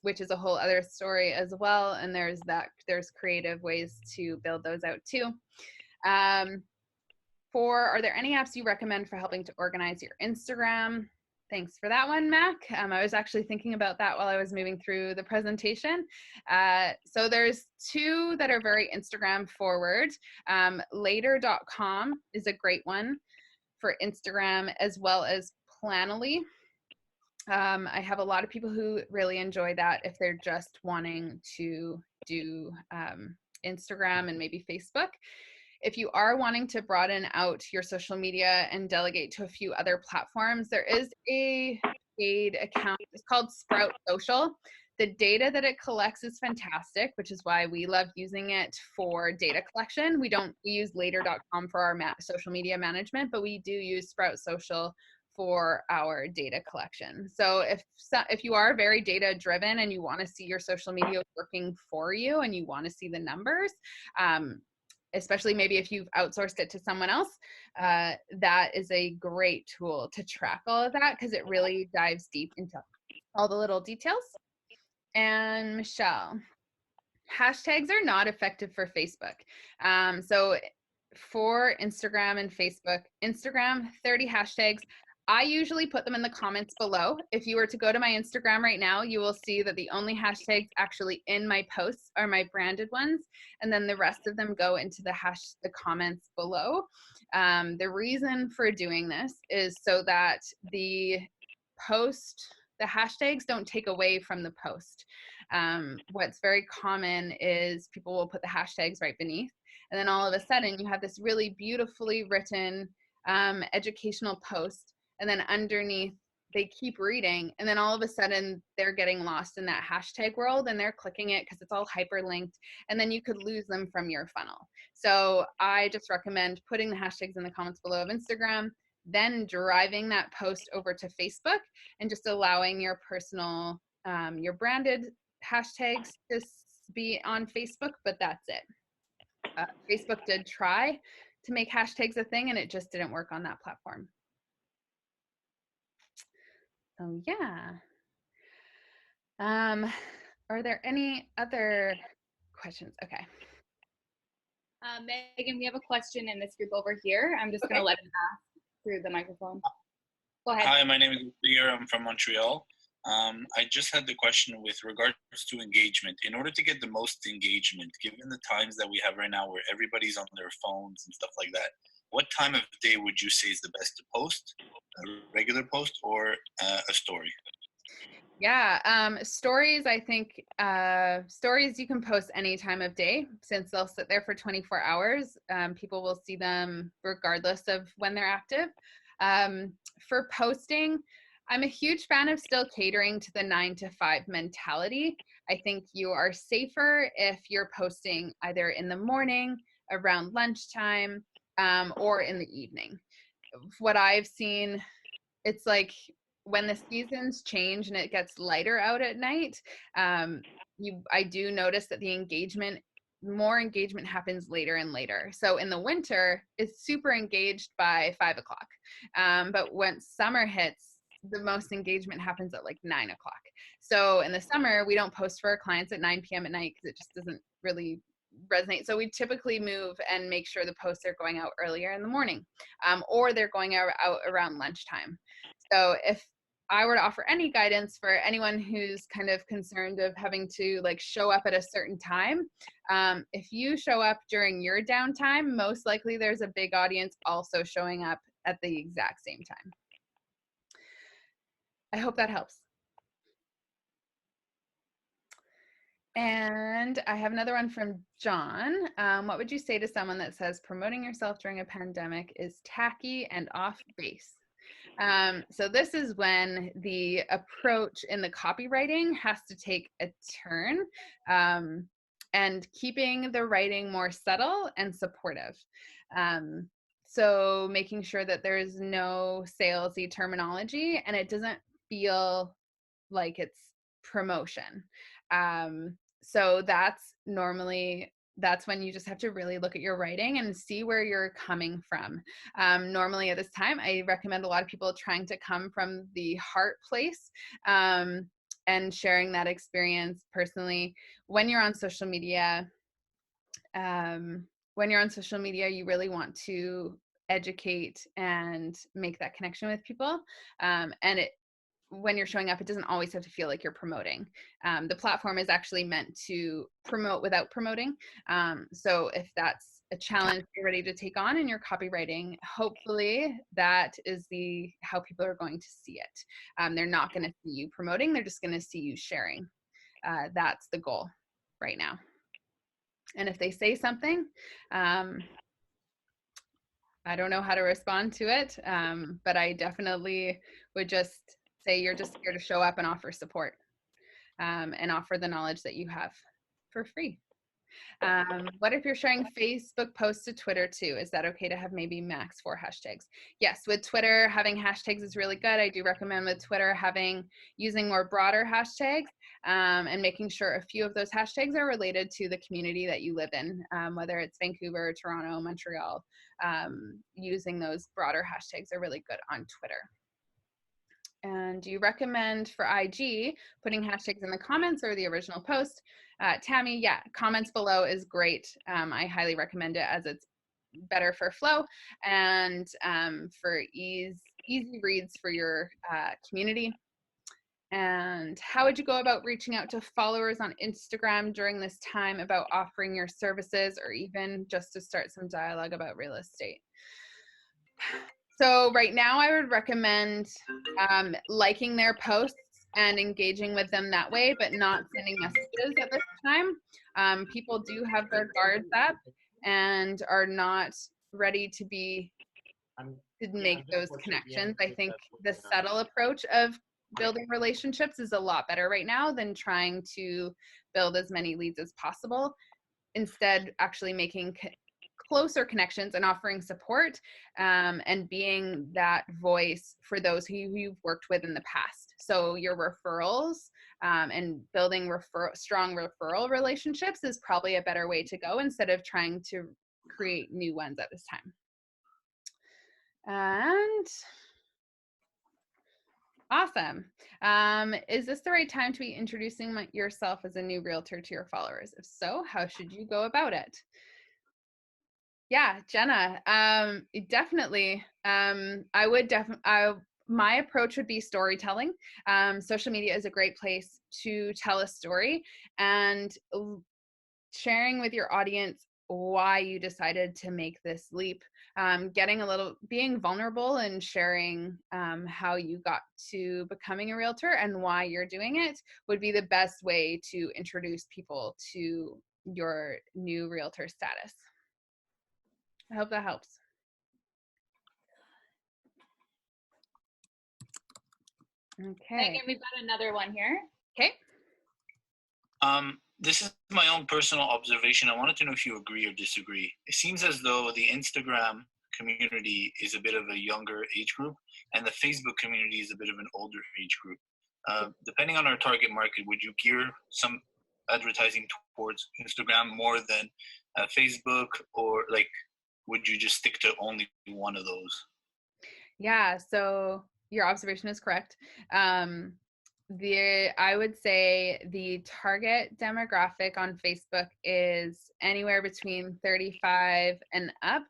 which is a whole other story as well. And there's creative ways to build those out too. Are there any apps you recommend for helping to organize your Instagram? Thanks for that one, Mac. I was actually thinking about that while I was moving through the presentation. So there's 2 that are very Instagram forward. Later.com is a great one for Instagram, as well as Planoly. I have a lot of people who really enjoy that if they're just wanting to do Instagram and maybe Facebook. If you are wanting to broaden out your social media and delegate to a few other platforms, there is a paid account. It's called Sprout Social. The data that it collects is fantastic, which is why we love using it for data collection. We use later.com for our social media management, but we do use Sprout Social for our data collection. So if you are very data driven and you want to see your social media working for you and you want to see the numbers, especially maybe if you've outsourced it to someone else, that is a great tool to track all of that, because it really dives deep into all the little details. And Michelle, hashtags are not effective for Facebook. So for Instagram and Facebook, Instagram, 30 hashtags. I usually put them in the comments below. If you were to go to my Instagram right now, you will see that the only hashtags actually in my posts are my branded ones, and then the rest of them go into the comments below. The reason for doing this is so that the hashtags don't take away from the post. What's very common is people will put the hashtags right beneath, and then all of a sudden you have this really beautifully written educational post, and then underneath they keep reading, and then all of a sudden they're getting lost in that hashtag world and they're clicking it because it's all hyperlinked, and then you could lose them from your funnel. So I just recommend putting the hashtags in the comments below of Instagram, then driving that post over to Facebook and just allowing your personal, your branded hashtags to be on Facebook, but that's it. Facebook did try to make hashtags a thing, and it just didn't work on that platform. So yeah. Are there any other questions? Okay. Megan, we have a question in this group over here. I'm just going to let him ask through the microphone. Go ahead. Hi, my name is Peter. I'm from Montreal. I just had the question with regards to engagement. In order to get the most engagement, given the times that we have right now where everybody's on their phones and stuff like that, what time of day would you say is the best to post? A regular post or a story? Yeah, stories, I think, stories you can post any time of day since they'll sit there for 24 hours. People will see them regardless of when they're active. For posting, I'm a huge fan of still catering to the 9 to 5 mentality. I think you are safer if you're posting either in the morning, around lunchtime, or in the evening. What I've seen, it's like when the seasons change and it gets lighter out at night, I do notice that more engagement happens later and later. So in the winter, it's super engaged by 5 o'clock. But when summer hits, the most engagement happens at like 9 o'clock. So in the summer, we don't post for our clients at 9 p.m. at night because it just doesn't really resonate. So we typically move and make sure the posts are going out earlier in the morning, or they're going out around lunchtime. So if I were to offer any guidance for anyone who's kind of concerned of having to like show up at a certain time, if you show up during your downtime, most likely there's a big audience also showing up at the exact same time. I hope that helps. And I have another one from John. What would you say to someone that says promoting yourself during a pandemic is tacky and off base? So this is when the approach in the copywriting has to take a turn, and keeping the writing more subtle and supportive. So making sure that there's no salesy terminology and it doesn't feel like it's promotion. So that's when you just have to really look at your writing and see where you're coming from. Normally at this time, I recommend a lot of people trying to come from the heart place, and sharing that experience personally. When you're on social media, you really want to educate and make that connection with people. When you're showing up, it doesn't always have to feel like you're promoting. The platform is actually meant to promote without promoting. So if that's a challenge you're ready to take on in your copywriting, hopefully that is how people are going to see it. They're not going to see you promoting, they're just going to see you sharing. That's the goal right now. And if they say something, I don't know how to respond to it, but I definitely would just say you're just here to show up and offer support, and offer the knowledge that you have for free. What if you're sharing Facebook posts to Twitter too? Is that okay to have maybe max 4 hashtags? Yes, with Twitter, having hashtags is really good. I do recommend with Twitter using more broader hashtags, and making sure a few of those hashtags are related to the community that you live in, whether it's Vancouver, Toronto, Montreal. Using those broader hashtags are really good on Twitter. And do you recommend for IG putting hashtags in the comments or the original post? Tammy, yeah, comments below is great. I highly recommend it as it's better for flow and for easy reads for your community. And how would you go about reaching out to followers on Instagram during this time about offering your services, or even just to start some dialogue about real estate? So right now I would recommend liking their posts and engaging with them that way, but not sending messages at this time. People do have their guards up and are not ready to be to make those connections. I think the subtle approach of building relationships is a lot better right now than trying to build as many leads as possible. Instead, actually making closer connections and offering support, and being that voice for those who you've worked with in the past. So your referrals, and building strong referral relationships is probably a better way to go instead of trying to create new ones at this time. And awesome. Is this the right time to be introducing yourself as a new realtor to your followers? If so, how should you go about it? Yeah, Jenna, definitely. My approach would be storytelling. Social media is a great place to tell a story and sharing with your audience why you decided to make this leap. Being vulnerable and sharing how you got to becoming a realtor and why you're doing it would be the best way to introduce people to your new realtor status. I hope that helps. Okay. Megan, we've got another one here. Okay. This is my own personal observation. I wanted to know if you agree or disagree. It seems as though the Instagram community is a bit of a younger age group, and the Facebook community is a bit of an older age group. Depending on our target market, would you gear some advertising towards Instagram more than Facebook, or like, would you just stick to only one of those? Yeah, so your observation is correct. I would say the target demographic on Facebook is anywhere between 35 and up,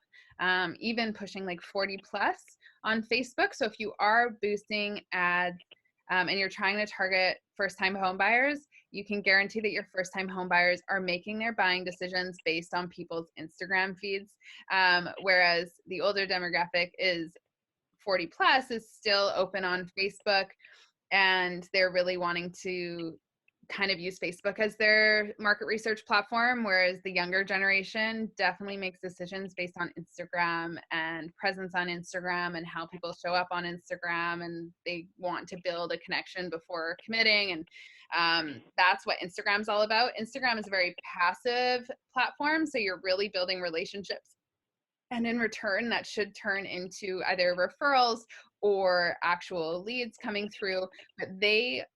even pushing like 40 plus on Facebook. So if you are boosting ads and you're trying to target first-time home buyers, you can guarantee that your first-time home buyers are making their buying decisions based on people's Instagram feeds, whereas the older demographic is 40 plus is still open on Facebook, and they're really wanting to kind of use Facebook as their market research platform, whereas the younger generation definitely makes decisions based on Instagram and presence on Instagram and how people show up on Instagram, and they want to build a connection before committing. And that's what Instagram's all about. Instagram is a very passive platform, so you're really building relationships. And in return, that should turn into either referrals or actual leads coming through. But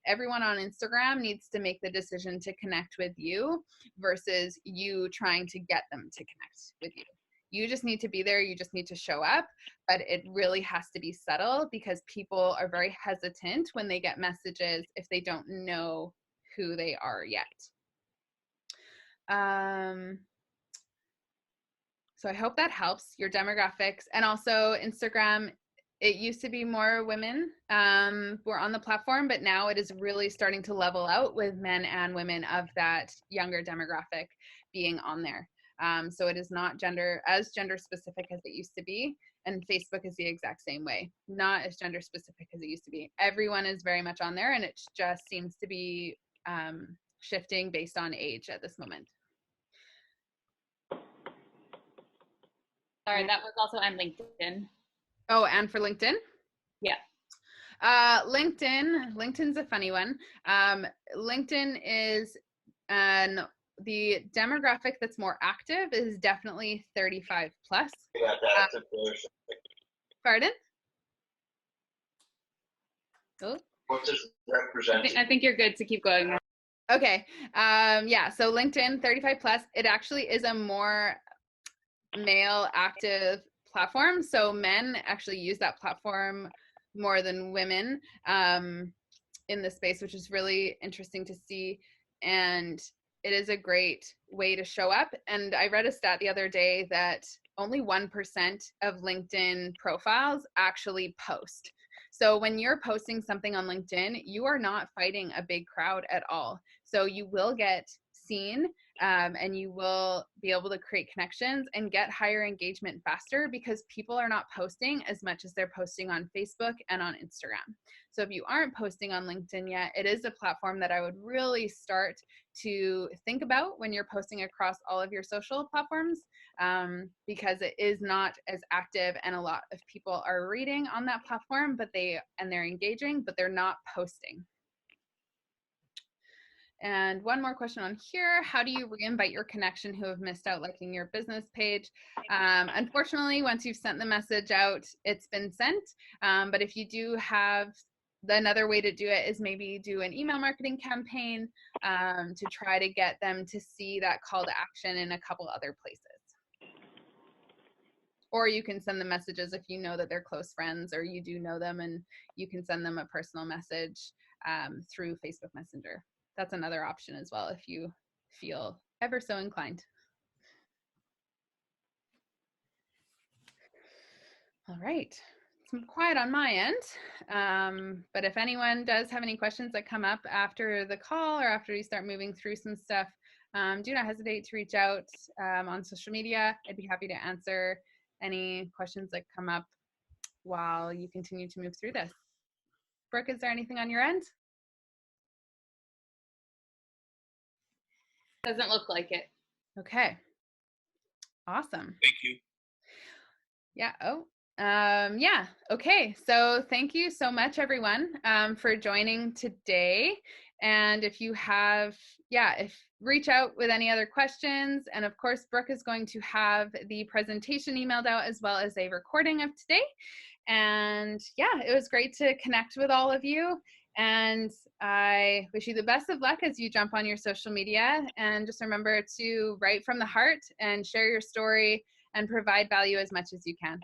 everyone on Instagram needs to make the decision to connect with you versus you trying to get them to connect with you. You just need to be there. You just need to show up. But it really has to be subtle, because people are very hesitant when they get messages if they don't know who they are yet. So I hope that helps your demographics. And also Instagram, it used to be more women were on the platform, but now it is really starting to level out with men and women of that younger demographic being on there. So it is not gender specific as it used to be. And Facebook is the exact same way, not as gender specific as it used to be. Everyone is very much on there, and it just seems to be shifting based on age at this moment. Sorry, that was also on LinkedIn. Oh, and for LinkedIn? Yeah. LinkedIn's a funny one. LinkedIn is the demographic that's more active is definitely 35 plus. Yeah, that's a Pardon? Oh. What does represent? I think you're good to keep going. Okay. Yeah, so LinkedIn 35 plus, it actually is a more male active platform. So men actually use that platform more than women in this space, which is really interesting to see. And it is a great way to show up. And I read a stat the other day that only 1% of LinkedIn profiles actually post. So when you're posting something on LinkedIn, you are not fighting a big crowd at all. So you will get seen, and you will be able to create connections and get higher engagement faster because people are not posting as much as they're posting on Facebook and on Instagram. So if you aren't posting on LinkedIn yet, it is a platform that I would really start to think about when you're posting across all of your social platforms, because it is not as active, and a lot of people are reading on that platform, but they're engaging, but they're not posting. And one more question on here: how do you re-invite your connection who have missed out liking your business page? Unfortunately, once you've sent the message out, it's been sent. But if you do have, another way to do it is maybe do an email marketing campaign to try to get them to see that call to action in a couple other places. Or you can send them messages if you know that they're close friends, or you do know them, and you can send them a personal message through Facebook Messenger. That's another option as well if you feel ever so inclined. All right, it's quiet on my end, but if anyone does have any questions that come up after the call or after you start moving through some stuff, do not hesitate to reach out on social media. I'd be happy to answer any questions that come up while you continue to move through this. Brooke, is there anything on your end? Doesn't look like it. Okay. Awesome. Thank you. Yeah. Oh, yeah. Okay. So thank you so much, everyone, for joining today. And if you have, reach out with any other questions. And of course, Brooke is going to have the presentation emailed out as well as a recording of today. And yeah, it was great to connect with all of you. And I wish you the best of luck as you jump on your social media. And just remember to write from the heart and share your story and provide value as much as you can.